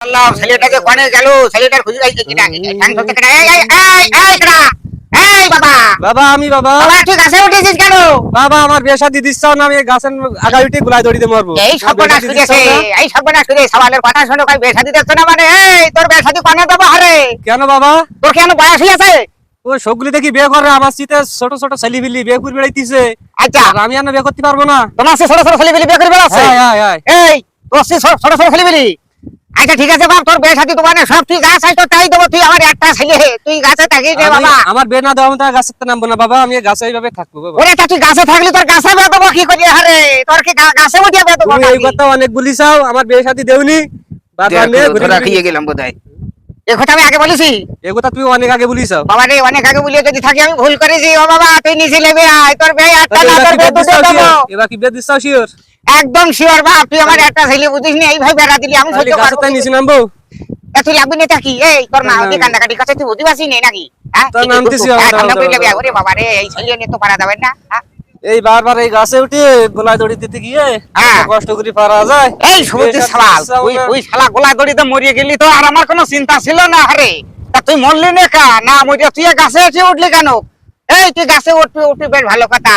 আল্লাহ ছেলেটাকে কোনে গেল ছেলেটার খুঁজে যাইছে কিনা ঠ্যাং ধরতে কেন এই কেডা এই বাবা বাবা আমি বাবা বাবা তুই গাছে উঠেছিস কেন বাবা আমার বিয়ে শাদী দিচ্ছাও না আমি গাছের আগায় উঠে গুলাই দড়িতে মারবো এই সর্বনাশ করেছে এই সর্বনাশ করে সওয়ালের কথা শুনে কই বিয়ে শাদী দিচ্ছ না মানে এই তোর বিয়ে শাদী কোনে দেবো আরে কেন বাবা তোর কেন বয়স হইছে ওই সবগুলি দেখি বিয়ে করে আমার শীতে ছোট ছোট ছেলেপিলি বিয়ে করে বেড়াইতেছে আচ্ছা আর আমি আর বিয়ে করতে পারবো না তোমার সে ছোট ছোট ছেলেপিলি বিয়ে করে বেড়াচ্ছে এই তোর সে ছোট ছোট ছেলেপিলি আচ্ছা ঠিক আছে বাপ তোর বিয়ে শাদী তো মানে সব তুই গাছ আই তো তাই দেবো তুই আমার একটা ছেলে তুই গাছে থাকিস রে বাবা আমার বিয়ে না দেওয়া আমি তার গাছের নামবো না বাবা আমি গাছে এইভাবে থাকবো বাবা ওরে তা তুই গাছে থাকলি তোর গাছে বেয়ে দেবো কি করি আরে তোর কি গাছে উঠে বেয়ে দেবো তুমি এই কথা অনেক বলিসাও আমার বিয়ে শাদী দেওনি বাবা নিয়ে ঘুরে খেয়ে গেলাম বোধহয় এই কথা আমি আগে বলেছি এই কথা তুমি অনেক আগে বলিসাও বাবা রে অনেক আগে বলিয়ে যদি থাকি আমি ভুল করেছি ও বাবা তুই নিচে নেবে আয় তোর বিয়ে একটা না তোর বিয়ে দুটো দেবো এবার কি বিয়ে দিচ্ছাও শিওর একদম শিওর বাপ তুই আমার একটা ছেলে বুঝিস নি এইভাবে বেড়া দিলি আমি সহ্য গাছে করব তাই নিচে নামবো তুই লাগবি না কি এই তোর মা ওদি কান্দাকাটি কাছে তুই বুঝি পাসি নেই নাকি হ্যাঁ তোর নামতেছি ওরে বাবা রে এই ছেলে নিয়ে তো পারা যাবে না এই বারবার এই গাছে উঠে গোলায় দড়ি দিতে গিয়ে কষ্ট করে পারা যায় এই সমুদ্রের সওয়াল ওই শালা গোলা দড়িতে মরিয়ে গেলি তো আর আমার কোনো চিন্তা ছিল না আরে তা তুই মরলি না কা না মরিয়া তুই গাছে এসে উঠলি কেন এই তুই গাছে উঠবি বেশ ভালো কথা